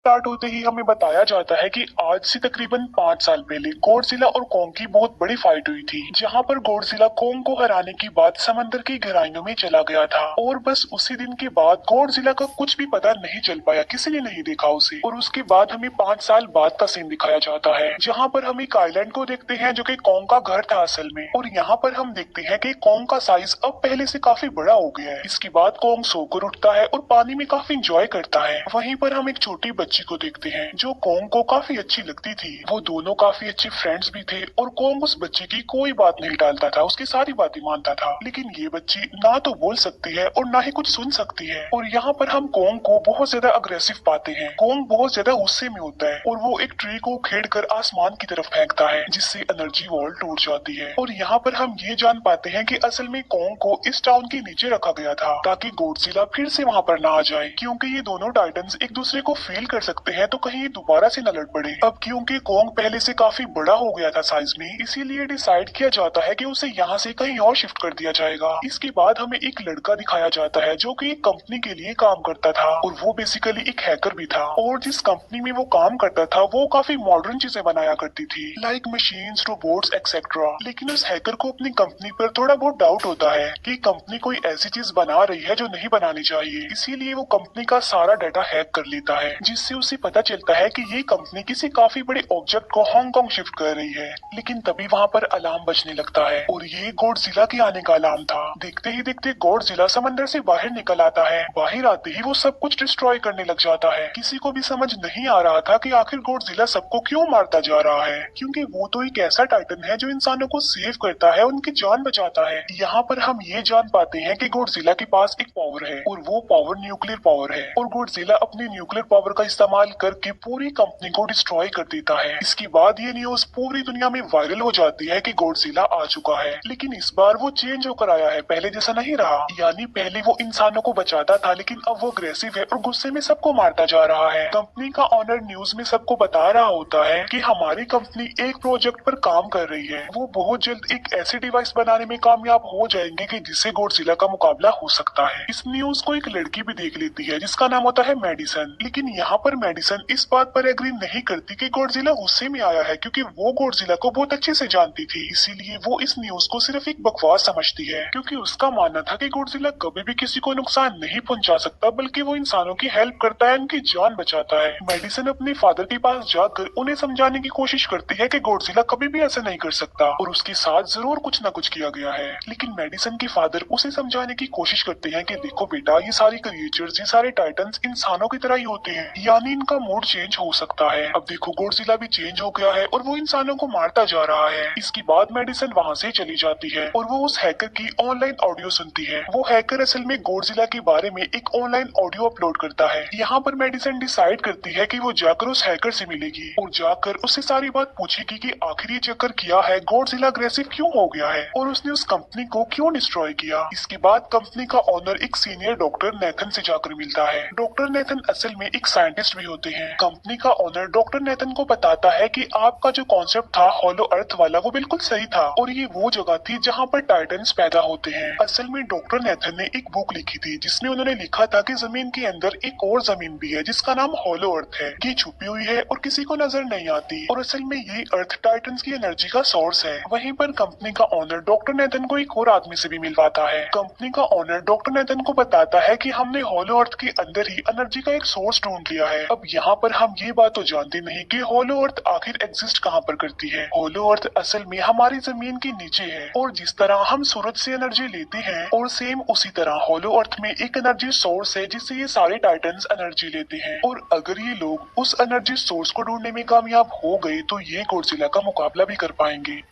Start होते ही हमें बताया जाता है कि आज से तकरीबन 5 साल पहले गॉडजिला और कोंग की बहुत बड़ी फाइट हुई थी, जहां पर गॉडजिला कोंग को हराने के बाद समंदर की गहराइयों में चला गया था। और बस उसी दिन के बाद गॉडजिला का कुछ भी पता नहीं चल पाया, किसी ने नहीं देखा उसे। और उसके बाद हमें 5 साल बाद का सीन दिखाया जाता है, जहाँ पर हम एक आइलैंड को देखते हैं जो कि कोंग का घर था असल में। और यहाँ पर हम देखते हैं कि कोंग का साइज अब पहले से काफी बड़ा हो गया है। इसके बाद कोंग सोकर उठता है और पानी में काफी इंजॉय करता है। वहीं पर हम एक छोटी बच्ची को देखते हैं जो कोंग को काफी अच्छी लगती थी। वो दोनों काफी अच्छे फ्रेंड्स भी थे और कोंग उस बच्चे की कोई बात नहीं टालता था, उसकी सारी बातें मानता था। लेकिन ये बच्ची ना तो बोल सकती है और ना ही कुछ सुन सकती है। और यहाँ पर हम कोंग को बहुत ज्यादा अग्रेसिव पाते हैं। कोंग बहुत ज्यादा गुस्से में होता है और वो एक ट्री को खेड़ कर आसमान की तरफ फेंकता है, जिससे एनर्जी वॉल टूट जाती है। और यहाँ पर हम ये जान पाते हैं कि असल में कोंग को इस टाउन के नीचे रखा गया था ताकि गॉडजिला फिर से वहाँ पर ना आ जाए, क्योंकि ये दोनों टाइटन्स एक दूसरे को फील कर सकते हैं, तो कहीं ये दोबारा से न लड़ पड़े। अब क्योंकि कोंग पहले से काफी बड़ा हो गया था साइज में, इसीलिए डिसाइड किया जाता है कि उसे यहाँ से कहीं और शिफ्ट कर दिया जाएगा। इसके बाद हमें एक लड़का दिखाया जाता है जो कि एक कंपनी के लिए काम करता था और वो बेसिकली एक हैकर भी था। और जिस कंपनी में वो काम करता था वो काफी मॉडर्न चीजें बनाया करती थी, लाइक मशीन्स, रोबोट्स एक्सेट्रा। लेकिन उस हैकर को अपनी कंपनी पर थोड़ा बहुत डाउट होता है कि कंपनी कोई ऐसी चीज बना रही है जो नहीं बनानी चाहिए। इसीलिए वो कंपनी का सारा डाटा हैक कर लेता है, जिससे उसे पता चलता है कि ये कंपनी किसी काफी बड़े ऑब्जेक्ट को हांगकांग शिफ्ट कर रही है। लेकिन तभी वहाँ पर अलार्म बजने लगता है और ये गॉडजिला के आने का अलार्म था। देखते ही देखते गॉडजिला समंदर से बाहर निकल आता है। बाहर आते ही वो सब कुछ डिस्ट्रॉय करने लग जाता है। किसी को भी समझ नहीं आ रहा था कि आखिर गॉडजिला सबको क्यों मारता जा रहा है, क्योंकि वो तो एक ऐसा टाइटन है जो इंसानों को सेव करता है, उनकी जान बचाता है। यहाँ पर हम ये जान पाते हैं कि गॉडजिला के पास एक पावर है और वो पावर न्यूक्लियर पावर है। और गॉडजिला अपनी न्यूक्लियर पावर का इस्तेमाल करके पूरी कंपनी को डिस्ट्रॉय कर देता है। इसके बाद ये न्यूज पूरी दुनिया में वायरल हो जाती है कि गॉडजिला आ चुका है। लेकिन इस बार वो चेंज होकर आया है, पहले जैसा नहीं रहा। यानी पहले वो इंसानों को बचाता था, लेकिन अब वो अग्रेसिव है और गुस्से में सबको मारता जा रहा है। कंपनी का ऑनर न्यूज में सबको बता रहा होता है कि हमारी कंपनी एक प्रोजेक्ट पर काम कर रही है। वो बहुत जल्द एक ऐसी डिवाइस बनाने में कामयाब हो जाएंगे कि जिससे गॉडजिला का मुकाबला हो सकता है। इस न्यूज को एक लड़की भी देख लेती है जिसका नाम होता है मेडिसन। लेकिन यहाँ पर मेडिसन इस बात पर एग्री नहीं करती कि गॉडजिला गुस्से में आया है, क्योंकि वो गॉडजिला को बहुत अच्छे से जानती थी। इसीलिए वो इस न्यूज को सिर्फ एक बकवास समझती है, क्योंकि उसका मानना था कि गॉडजिला कभी भी किसी को नुकसान नहीं पहुंचा सकता, बल्कि वो इंसानों की हेल्प करता है, उनकी जान बचाता है। मेडिसन अपने फादर के पास जाकर उन्हें समझाने की कोशिश करती है कि गॉडजिला कभी भी ऐसा नहीं कर सकता और उसके साथ जरूर कुछ न कुछ किया गया है। लेकिन मेडिसन के फादर उसे समझाने की कोशिश करते हैं कि देखो बेटा, ये सारे क्रिएचर्स, ये सारे टाइटन्स इंसानों की तरह ही होते हैं, यानी इनका मूड चेंज हो सकता है। अब देखो गॉडजिला भी चेंज हो गया है और वो इंसानों को मारता जा रहा है। इसके बाद मेडिसन वहाँ से चली जाती है और वो उस हैकर की ऑनलाइन ऑडियो सुनती है। वो हैकर असल में गॉडजिला के बारे में एक ऑनलाइन ऑडियो अपलोड करता है। यहाँ पर मेडिसन डिसाइड करती है कि वो जाकर उस हैकर से मिलेगी और जाकर उससे सारी बात पूछेगी कि आखिर ये चक्कर किया है, गॉडजिला अग्रेसिव क्यों हो गया है और उसने उस कंपनी को क्यों डिस्ट्रॉय किया। इसके बाद कंपनी का ऑनर एक सीनियर डॉक्टर नेथन से जाकर मिलता है। डॉक्टर नेथन असल में एक साइंटिस्ट भी होते हैं। कंपनी का ऑनर डॉक्टर नेथन को बताता है कि आपका जो कॉन्सेप्ट था हॉलो अर्थ वाला, वो बिल्कुल सही था और ये वो जगह थी जहाँ पर टाइटन्स पैदा होते हैं। असल में डॉक्टर नेथन ने एक बुक लिखी थी जिसमें उन्होंने लिखा था कि जमीन के अंदर एक और जमीन भी है जिसका नाम हॉलो अर्थ है। ये छुपी हुई है और किसी को नजर नहीं आती और असल में ये अर्थ टाइटन्स की एनर्जी का सोर्स है। वहीं पर कंपनी का ऑनर डॉक्टर नेथन को एक और आदमी से भी मिलवाता है। कंपनी का ऑनर डॉक्टर नेथन को बताता है कि हमने हॉलो अर्थ के अंदर ही एनर्जी का एक सोर्स ढूंढ लिया है। अब यहाँ पर हम ये बात तो जानते नहीं कि हॉलो अर्थ आखिर एग्जिस्ट कहाँ पर करती है। हॉलो अर्थ असल में हमारी जमीन के नीचे है और जिस तरह हम सूरज से एनर्जी लेते हैं और सेम उसी तरह हॉलो अर्थ में एक एनर्जी सोर्स है जिससे ये सारे टाइटन्स एनर्जी लेते हैं। और अगर ये लोग उस एनर्जी सोर्स को ढूंढने में कामयाब हो गए तो ये गॉडजिला का मुकाबला भी कर पाएंगे।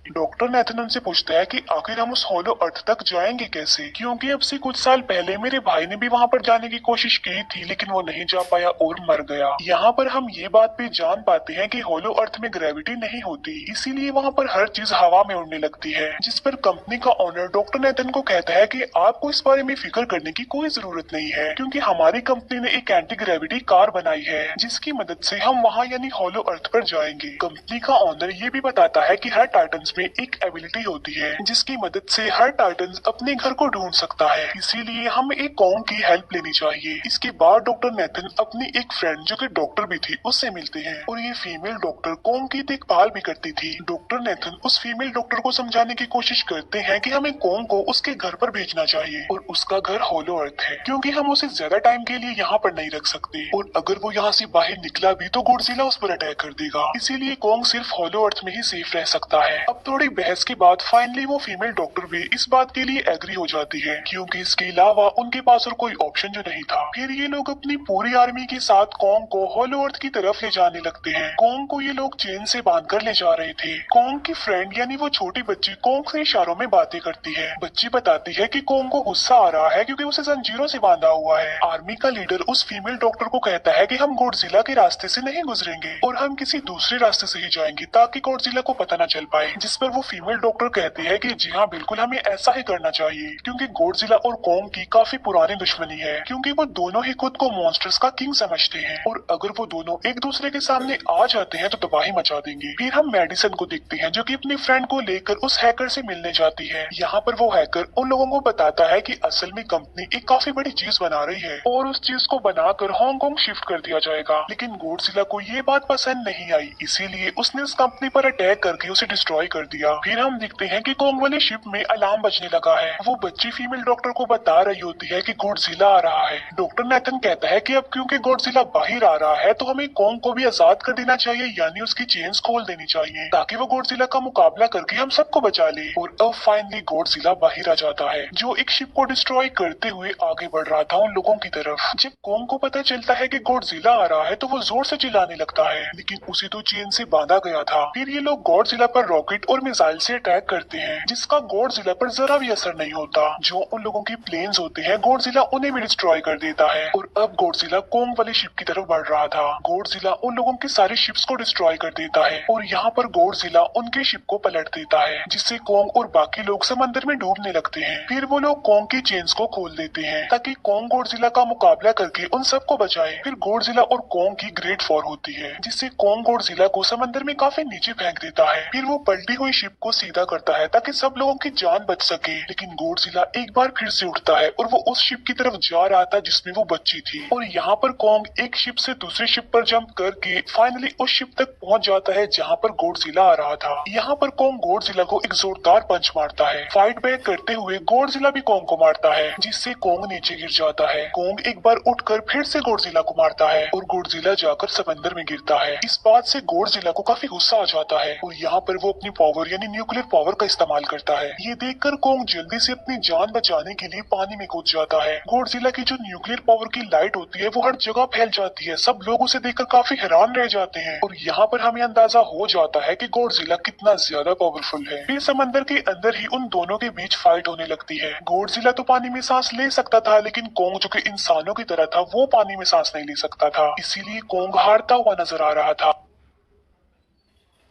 डॉक्टर नेथन उनसे पूछता है कि आखिर हम उस हॉलो अर्थ तक जाएंगे कैसे, क्योंकि अब से कुछ साल पहले मेरे भाई ने भी वहां पर जाने की कोशिश की थी लेकिन वो नहीं जा पाया और मर गया। यहाँ पर हम ये बात भी जान पाते हैं कि हॉलो अर्थ में ग्रेविटी नहीं होती, इसीलिए वहाँ पर हर चीज हवा में उड़ने लगती है। जिस पर कंपनी का ऑनर डॉक्टर नेथन को कहता है कि आपको इस बारे में फिक्र करने की कोई जरूरत नहीं है, क्योंकि हमारी कंपनी ने एक एंटी ग्रेविटी कार बनाई है जिसकी मदद से हम वहाँ यानी हॉलो अर्थ पर जाएंगे। कंपनी का ऑनर ये भी बताता है कि हर टाइटन्स में एक एबिलिटी होती है जिसकी मदद से हर टाइटन अपने घर को ढूंढ सकता है, इसीलिए हमें एक कॉन्ग की हेल्प लेनी चाहिए। इसके बाद डॉक्टर नेथन अपनी एक फ्रेंड जो कि डॉक्टर भी थी उससे मिलते हैं और ये फीमेल डॉक्टर कॉन्ग की देखभाल भी करती थी। डॉक्टर नेथन उस फीमेल डॉक्टर को समझाने की कोशिश करते हैं कि हमें कॉन्ग को उसके घर पर भेजना चाहिए और उसका घर होलो अर्थ है क्योंकि हम उसे ज्यादा टाइम के लिए यहाँ पर नहीं रख सकते और अगर वो यहाँ से बाहर निकला भी तो गॉडजिला उस पर अटैक कर देगा, इसीलिए कॉन्ग सिर्फ होलो अर्थ में ही सेफ रह सकता है। अब थोड़ी बहस के बाद फाइनली वो फीमेल डॉक्टर भी इस बात के लिए एग्री हो जाती है क्योंकि इसके अलावा उनके पास और कोई ऑप्शन जो नहीं था। फिर ये लोग अपनी पूरी आर्मी के साथ कॉन्ग को होलो अर्थ की तरफ ले जाने लगते हैं। कॉन्ग को ये लोग चेन से बांध कर ले जा रहे थे। कॉन्ग की फ्रेंड यानी वो छोटी बच्ची कॉन्ग से इशारों में बातें करती है। बच्ची बताती है कि कॉन्ग को गुस्सा आ रहा है क्योंकि उसे जंजीरों से बांधा हुआ है। आर्मी का लीडर उस फीमेल डॉक्टर को कहता है कि हम गॉडजिला के रास्ते से नहीं गुजरेंगे और हम किसी दूसरे रास्ते से ही जाएंगे ताकि गॉडजिला को पता न चल पाए, जिस पर वो फीमेल डॉक्टर कहती है कि जी हाँ बिल्कुल हमें ऐसा ही करना चाहिए क्योंकि गॉडजिला और कॉन्ग की काफी पुरानी दुश्मनी है क्योंकि वो दोनों ही खुद को मॉन्स्टर्स का किंग समझते हैं और अगर वो दोनों एक दूसरे के सामने आ जाते हैं तो तबाही मचा देंगे। फिर हम मेडिसन को देखते हैं जो कि अपनी फ्रेंड को लेकर उस हैकर से मिलने जाती है। यहाँ पर वो हैकर उन लोगों को बताता है कि असल में कंपनी एक काफी बड़ी चीज बना रही है और उस चीज को बनाकर हांगकांग शिफ्ट कर दिया जाएगा, लेकिन गॉडजिला को ये बात पसंद नहीं आई, इसीलिए उसने उस कंपनी पर अटैक करके उसे डिस्ट्रॉय कर दिया। फिर हम देखते हैं कि कॉन्ग वाली शिप में अलार्म बजने लगा है। वो बच्ची फीमेल डॉक्टर को बता रही होती है कि गॉडजिला आ रहा है। डॉक्टर नेथन कहता है कि अब क्योंकि गॉडजिला बाहर आ रहा है तो हमें कॉन्ग को भी आजाद कर देना चाहिए यानी उसकी चेन्स खोल देनी चाहिए ताकि वो गॉडजिला का मुकाबला करके हम सबको बचा ले। और अब फाइनली गॉडजिला बाहर आ जाता है जो एक शिप को डिस्ट्रॉय करते हुए आगे बढ़ रहा था उन लोगों की तरफ। जब कॉन्ग को पता चलता है कि गॉडजिला आ रहा है तो वो जोर से चिल्लाने लगता है, लेकिन उसे तो चेन से बांधा गया था। फिर ये लोग गॉडजिला पर रॉकेट और मिसाइल से अटैक करते हैं जिसका गॉडजिला पर जरा भी असर नहीं होता। जो उन लोगों की प्लेन्स होते हैं गॉडजिला उन्हें भी डिस्ट्रॉय कर देता है और अब गॉडजिला कॉन्ग वाली शिप की तरफ बढ़ रहा था। गॉडजिला उन लोगों की सारी शिप्स को डिस्ट्रॉय कर देता है और यहाँ पर गॉडजिला उनके शिप को पलट देता है जिससे कॉन्ग और बाकी लोग समंदर में डूबने लगते हैं। फिर वो लोग कॉन्ग की चेन्स को खोल देते हैं ताकि कॉन्ग गॉडजिला का मुकाबला करके उन सबको बचाए। फिर गॉडजिला और कॉन्ग की ग्रेट वॉर होती है जिससे कॉन्ग गॉडजिला को समंदर में काफी नीचे फेंक देता है। फिर वो पलटी हुई शिप को सीधा करता है ताकि सब लोगों की जान बच सके, लेकिन गॉडजिला एक बार फिर से उठता है और वो उस शिप की तरफ जा रहा था जिसमें वो बच्ची थी और यहाँ पर कॉन्ग एक शिप से दूसरी शिप पर जंप करके फाइनली उस शिप तक पहुंच जाता है जहाँ पर गॉडजिला आ रहा था। यहाँ पर कॉन्ग गॉडजिला को एक जोरदार पंच मारता है। फाइट बैक करते हुए गॉडजिला भी कॉन्ग को मारता है जिससे कॉन्ग नीचे गिर जाता है। कॉन्ग एक बार उठकर फिर से गॉडजिला को मारता है और गॉडजिला जाकर समंदर में गिरता है। इस बात से गॉडजिला को काफी गुस्सा आ जाता है और यहाँ पर वो अपनी पावर यानी न्यूक्लियर पावर का इस्तेमाल करता है। ये देखकर कॉन्ग जल्दी से अपनी जान बचाने के लिए पानी में कूद जाता है। गॉडजिला की जो न्यूक्लियर पावर की लाइट होती है वो हर जगह फैल जाती है। सब लोग उसे देखकर काफी हैरान रह जाते हैं और यहाँ पर हमें अंदाजा हो जाता है कि गॉडजिला कितना ज्यादा पावरफुल है। फिर समंदर के अंदर ही उन दोनों के बीच फाइट होने लगती है। गॉडजिला तो पानी में सांस ले सकता था लेकिन कॉन्ग जो कि इंसानों की तरह था वो पानी में सांस नहीं ले सकता था, इसीलिए कॉन्ग हारता हुआ नजर आ रहा था।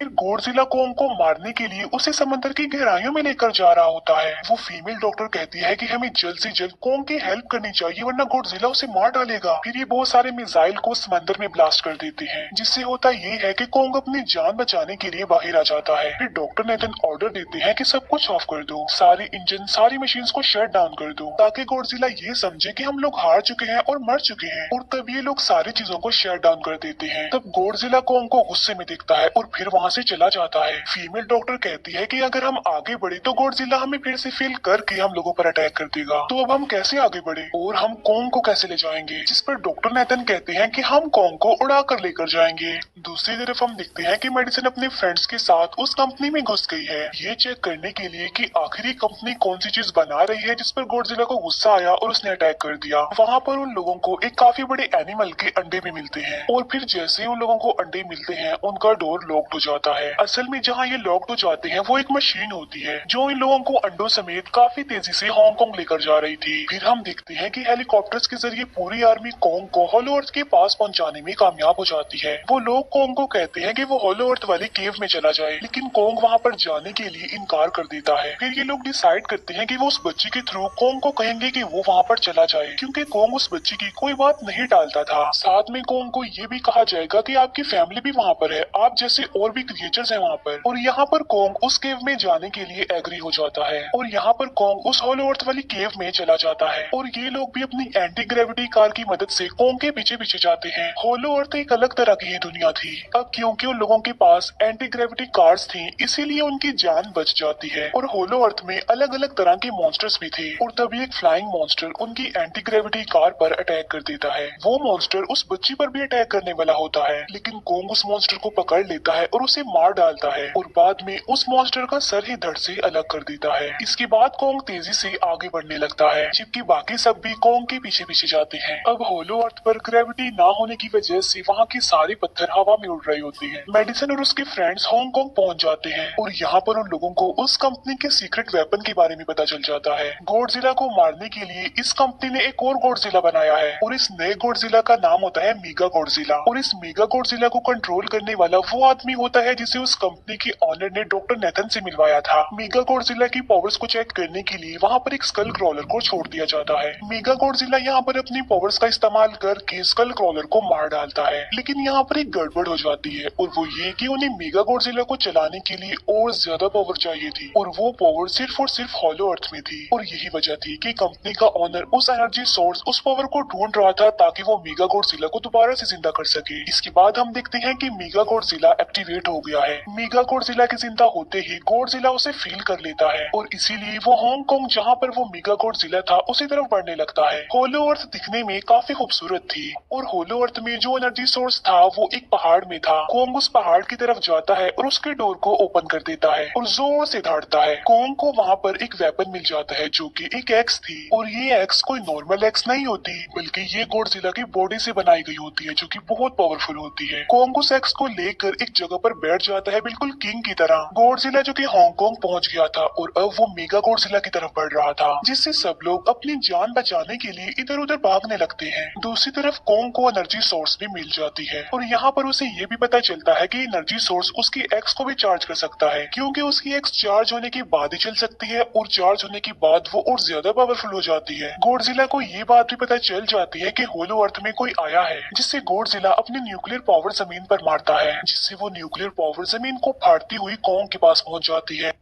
फिर गॉडजिला कॉन्ग को मारने के लिए उसे समंदर की गहराइयों में लेकर जा रहा होता है। वो फीमेल डॉक्टर कहती है कि हमें जल्द से जल्द कॉन्ग की हेल्प करनी चाहिए वरना गॉडजिला उसे मार डालेगा। फिर ये बहुत सारे मिसाइल को समंदर में ब्लास्ट कर देते हैं जिससे होता ये है कि कॉन्ग अपनी जान बचाने के लिए बाहर आ जाता है। फिर डॉक्टर नेथन ऑर्डर देते हैं कि सब कुछ ऑफ कर दो, सारे इंजन सारी मशीन को शट डाउन कर दो ताकि गॉडजिला ये समझे कि हम लोग हार चुके हैं और मर चुके हैं और तब ये लोग सारी चीजों को शट डाउन कर देते हैं। तब गॉडजिला कॉन्ग को गुस्से में देखता है और फिर वहाँ से चला जाता है। फीमेल डॉक्टर कहती है कि अगर हम आगे बढ़े तो गॉडजिला हमें फिर से फेल करके हम लोगों पर अटैक कर देगा, तो अब हम कैसे आगे बढ़े और हम कॉन्ग को कैसे ले जाएंगे। जिस पर डॉक्टर नेथन कहते हैं कि हम कॉन्ग को उड़ा कर लेकर जाएंगे। दूसरी तरफ हम देखते हैं कि मेडिसन अपने फ्रेंड्स के साथ उस कंपनी में घुस गई है ये चेक करने के लिए कि आखिर कंपनी कौन सी चीज बना रही है जिस पर गॉडजिला को गुस्सा आया और उसने अटैक कर दिया। वहाँ पर उन लोगों को एक काफी बड़े एनिमल के अंडे भी मिलते हैं और फिर जैसे ही उन लोगों को अंडे मिलते हैं उनका डोर लॉक्ड हो जाता है। असल में जहाँ ये लॉक्ड हो जाते हैं वो एक मशीन होती है जो इन लोगों को अंडों समेत काफी तेजी से हांगकांग लेकर जा रही थी। फिर हम देखते हैं कि हेलीकॉप्टर्स के जरिए पूरी आर्मी कॉन्ग को होलो अर्थ के पास पहुंचाने में कामयाब हो जाती है। वो लोग कॉन्ग को कहते हैं कि वो होलो अर्थ वाली केव में चला जाए, लेकिन कॉन्ग वहाँ पर जाने के लिए इनकार कर देता है। फिर ये लोग डिसाइड करते हैं कि वो उस बच्ची के थ्रू कॉन्ग को कहेंगे कि वो वहाँ पर चला जाए क्योंकि कॉन्ग उस बच्ची की कोई बात नहीं टालता था। साथ में कॉन्ग को ये भी कहा जाएगा कि आपकी फैमिली भी वहाँ पर है, आप जैसे और भी क्रिएचर्स हैं वहाँ पर। और यहाँ पर कोंग उस केव में जाने के लिए एग्री हो जाता है और यहाँ पर कोंग उस होलो अर्थ वाली केव में चला जाता है और ये लोग भी अपनी एंटी ग्रेविटी कार की मदद से कोंग के पीछे पीछे जाते हैं। होलो अर्थ एक अलग तरह की ही दुनिया थी। अब क्योंकि उन लोगों के पास एंटी ग्रेविटी कार्स थी इसीलिए उनकी जान बच जाती है। और होलो अर्थ में अलग अलग तरह के मॉन्स्टर्स भी थे और तभी एक फ्लाइंग मॉन्स्टर उनकी एंटी ग्रेविटी कार पर अटैक कर देता है। वो मॉन्स्टर उस बच्ची पर भी अटैक करने वाला होता है लेकिन कोंग उस मॉन्स्टर को पकड़ लेता है और उसे मार डालता है और बाद में उस मॉन्स्टर का सर ही धड़ से अलग कर देता है। इसके बाद कोंग तेजी से आगे बढ़ने लगता है जबकि बाकी सब भी कोंग के पीछे पीछे जाते हैं। अब होलो अर्थ पर ग्रेविटी ना होने की वजह से वहाँ के सारे पत्थर हवा में उड़ रहे होते हैं। मेडिसन और उसके फ्रेंड्स हांगकांग पहुँच जाते हैं और यहाँ पर उन लोगों को उस कंपनी के सीक्रेट वेपन के बारे में पता चल जाता है। गॉडजिला को मारने के लिए इस कंपनी ने एक और गॉडजिला बनाया है और इस नए गॉडजिला का नाम होता है मेगा गॉडजिला। और इस मेगा गॉडजिला को कंट्रोल करने वाला वो आदमी होता है जिसे उस कंपनी के ऑनर ने डॉक्टर नेथन से मिलवाया था। मेगा गॉडजिला की पावर्स को चेक करने के लिए वहाँ पर एक स्कल क्रॉलर को छोड़ दिया जाता है। मेगा गॉडजिला यहाँ पर अपनी पावर्स का इस्तेमाल करके स्कल क्रॉलर को मार डालता है लेकिन यहाँ पर एक गड़बड़ हो जाती है और वो ये कि उन्हें मेगा गॉडजिला को चलाने के लिए और ज्यादा पावर चाहिए थी और वो पावर सिर्फ और सिर्फ होलो अर्थ में थी। और यही वजह थी कि कंपनी का ऑनर उस एनर्जी सोर्स उस पावर को ढूंढ रहा था ताकि वो मेगा गॉडजिला को दोबारा से जिंदा कर सके। इसके बाद हम देखते हैं कि मेगा गॉडजिला एक्टिवेट हो गया है। मेगा गॉडजिला के जिंदा होते ही गॉडजिला उसे फील कर लेता है और इसीलिए वो हांगकांग जहाँ पर वो मेगा गॉडजिला था उसी तरफ बढ़ने लगता है। होलो अर्थ दिखने में काफी खूबसूरत थी और होलो अर्थ में जो एनर्जी सोर्स था वो एक पहाड़ में था। कोंग उस पहाड़ की तरफ जाता है और उसके डोर को ओपन कर देता है और जोर से दौड़ता है। कोंग को वहाँ पर एक वेपन मिल जाता है जो कि एक एक्स थी और ये एक्स कोई नॉर्मल एक्स नहीं होती बल्कि ये गॉडजिला की बॉडी से बनाई गई होती है जो कि बहुत पावरफुल होती है। कोंग उस एक्स को लेकर एक जगह पर बैठ जाता है बिल्कुल किंग की तरह। गॉडजिला जो कि हांगकांग पहुंच गया था और अब वो मेगा गॉडजिला की तरफ बढ़ रहा था जिससे सब लोग अपनी जान बचाने के लिए इधर उधर भागने लगते हैं। दूसरी तरफ कोंग को एनर्जी सोर्स भी मिल जाती है और यहाँ पर उसे ये भी पता चलता है कि एनर्जी सोर्स उसकी एक्स को भी चार्ज कर सकता है क्योंकि उसकी एक्स चार्ज होने के बाद ही चल सकती है और चार्ज होने के बाद वो और ज्यादा पावरफुल हो जाती है। गॉडजिला को ये बात भी पता चल जाती है कि होलो अर्थ में कोई आया है जिससे गॉडजिला अपनी न्यूक्लियर पावर जमीन पर मारता है जिससे वो न्यूक्लियर पावर जमीन को फाड़ती हुई कोंग के पास पहुंच जाती है।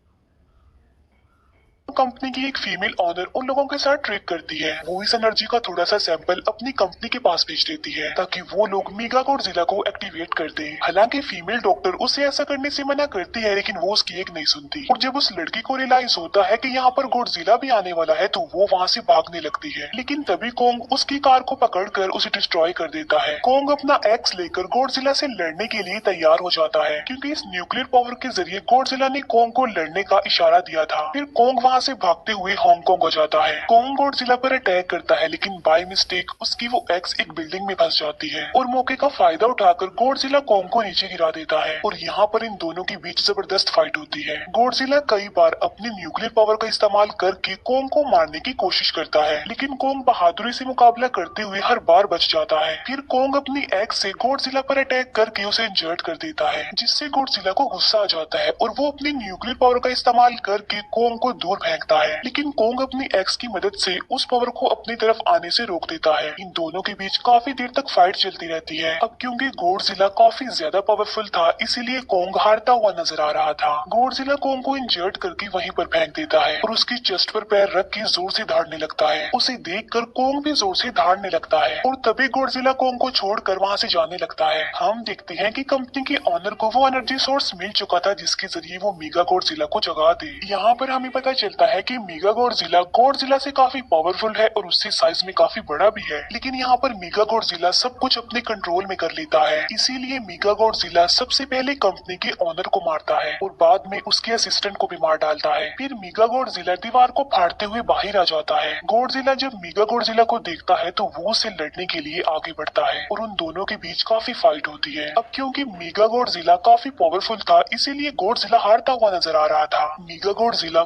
कंपनी की एक फीमेल ऑनर उन लोगों के साथ ट्रेक करती है। वो इस एनर्जी का थोड़ा सा सैंपल अपनी कंपनी के पास भेज देती है ताकि वो लोग मेगा गॉडजिला को एक्टिवेट कर दें। हालांकि फीमेल डॉक्टर उसे ऐसा करने से मना करती है लेकिन वो उसकी एक नहीं सुनती और जब उस लड़की को रियलाइज होता है कि यहाँ पर गॉडजिला भी आने वाला है तो वो वहाँ से भागने लगती है लेकिन तभी कोंग उसकी कार को पकड़कर उसे डिस्ट्रॉय कर देता है। कोंग अपना एक्स लेकर गॉडजिला से लड़ने के लिए तैयार हो जाता है क्योंकि इस न्यूक्लियर पावर के जरिए गॉडजिला ने कोंग को लड़ने का इशारा दिया था। फिर कोंग वहाँ से भागते हुए हांगकांग हो जाता है। कोंग गॉडजिला पर अटैक करता है लेकिन बाय मिस्टेक उसकी वो एक्स एक बिल्डिंग में फंस जाती है और मौके का फायदा उठाकर गॉडजिला कोंग को नीचे गिरा देता है और यहाँ पर इन दोनों के बीच जबरदस्त फाइट होती है। गॉडजिला कई बार अपनी न्यूक्लियर पावर का इस्तेमाल करके कोंग को मारने की कोशिश करता है लेकिन कोंग बहादुरी से मुकाबला करते हुए हर बार बच जाता है। फिर कोंग अपनी एक्स से गॉडजिला पर अटैक करके उसे इंजर्ड कर देता है जिससे गॉडजिला को गुस्सा आ जाता है और वो अपनी न्यूक्लियर पावर का इस्तेमाल करके कोंग को दूर फेंकता है लेकिन कोंग अपनी एक्स की मदद से उस पावर को अपनी तरफ आने से रोक देता है। इन दोनों के बीच काफी देर तक फाइट चलती रहती है। अब क्योंकि गॉडजिला काफी ज्यादा पावरफुल था इसीलिए कोंग हारता हुआ नजर आ रहा था। गॉडजिला कोंग को इंजर्ड करके वहीं पर फेंक देता है और उसकी चेस्ट पर पैर रख के जोर से दौड़ने लगता है। उसे देखकर कोंग भी जोर से दौड़ने लगता है और तभी गॉडजिला कोंग को छोड़कर वहाँ से जाने लगता है। हम देखते हैं कि कंपनी के ऑनर को वो एनर्जी सोर्स मिल चुका था जिसके जरिए वो मेगा गॉडजिला को जगा दे। यहाँ पर हमें पता चलता है कि मेगा गॉडजिला से काफी पावरफुल है और उससे साइज में काफी बड़ा भी है लेकिन यहाँ पर मेगा गॉडजिला सब कुछ अपने कंट्रोल में कर लेता है। इसीलिए मेगा गॉडजिला सबसे पहले कंपनी के ऑनर को मारता है और बाद में उसके असिस्टेंट को भी मार डालता है। फिर मेगा गॉडजिला दीवार को फाड़ते हुए बाहर आ जाता है। गॉडजिला जब मेगा गॉडजिला को देखता है तो वो उससे लड़ने के लिए आगे बढ़ता है और उन दोनों के बीच काफी फाइट होती है। अब क्योंकि मेगा गॉडजिला काफी पावरफुल था इसीलिए गॉडजिला हारता हुआ नजर आ रहा था। मेगा गॉडजिला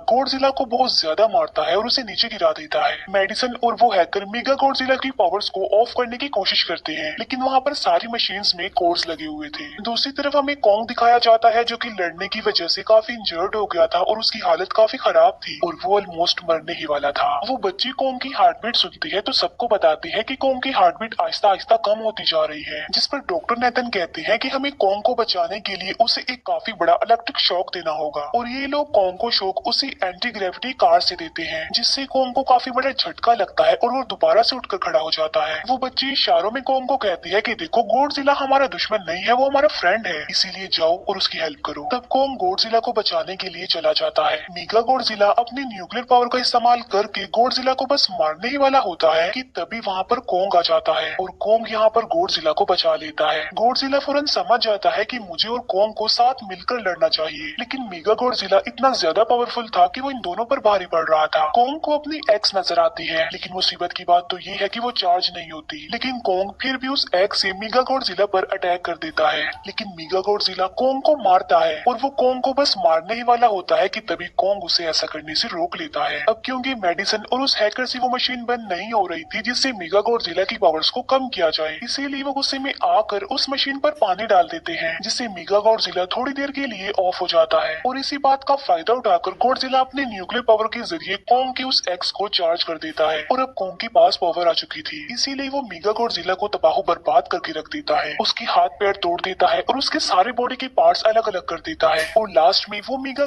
को बहुत ज्यादा मारता है और उसे नीचे गिरा देता है। मेडिसन और वो हैकर मेगा गॉडजिला की पावर्स को ऑफ करने की कोशिश करते हैं, लेकिन वहाँ पर सारी मशीन्स में कोड्स लगे हुए थे। दूसरी तरफ हमें कॉन्ग दिखाया जाता है जो कि लड़ने की वजह से काफी इंजर्ड हो गया था और उसकी हालत काफी खराब थी और वो ऑलमोस्ट मरने ही वाला था। वो बच्ची कॉन्ग की हार्ट बीट सुनती है तो सबको बताती है कि कॉन्ग की हार्ट बीट आहिस्ता आहिस्ता कम होती जा रही है, जिस पर डॉक्टर नेथन कहते हैं कि हमें कॉन्ग को बचाने के लिए उसे एक काफी बड़ा इलेक्ट्रिक शॉक देना होगा और ये लोग कॉन्ग को शॉक उसी एंटी ग्रेविटी कार से देते हैं, जिससे कॉन्ग को काफी बड़ा झटका लगता है और वो दोबारा से उठकर खड़ा हो जाता है। वो बच्ची इशारों में कॉन्ग को कहती है कि देखो गॉडजिला हमारा दुश्मन नहीं है, वो हमारा फ्रेंड है, इसीलिए जाओ और उसकी हेल्प करो। तब कॉन्ग गॉडजिला को बचाने के लिए चला जाता है। मेगा गॉडजिला अपनी न्यूक्लियर पावर का इस्तेमाल करके गॉडजिला को बस मारने ही वाला होता है कि तभी वहाँ पर कॉन्ग आ जाता है और कॉन्ग यहाँ पर गॉडजिला को बचा लेता है। गॉडजिला फौरन समझ जाता है कि मुझे और कॉन्ग को साथ मिलकर लड़ना चाहिए, लेकिन मेगा गॉडजिला इतना ज्यादा पावरफुल था कि वो इन दोनों पर भारी पड़ रहा था। कॉन्ग को अपनी एक्स नजर आती है, लेकिन मुसीबत की बात तो ये है कि वो चार्ज नहीं होती, लेकिन कॉन्ग फिर भी उस एक्स से मेगा गॉडजिला पर अटैक कर देता है। लेकिन मेगा गॉडजिला कॉन्ग को मारता है और वो कॉन्ग को बस मारने ही वाला होता है कि तभी कॉन्ग उसे ऐसा करने से रोक लेता है। अब क्योंकि मेडिसन और उस हैकर से वो मशीन बंद नहीं हो रही थी जिससे मेगा गॉडजिला की पावर्स को कम किया जाए, इसीलिए वो गुस्से में आकर उस मशीन पर पानी डाल देते हैं, जिससे मेगा गॉडजिला थोड़ी देर के लिए ऑफ हो जाता है और इसी बात का फायदा उठाकर गॉडजिला अपने न्यूक्लियर पावर के जरिए कॉन्ग के उस एक्स को चार्ज कर देता है और अब कॉन्ग के पास पावर आ चुकी थी, इसीलिए वो मेगा गॉडजिला को तबाह बर्बाद करके रख देता है, उसके हाथ पैर तोड़ देता है और उसके सारे बॉडी के पार्ट्स अलग अलग कर देता है और लास्ट में वो मेगा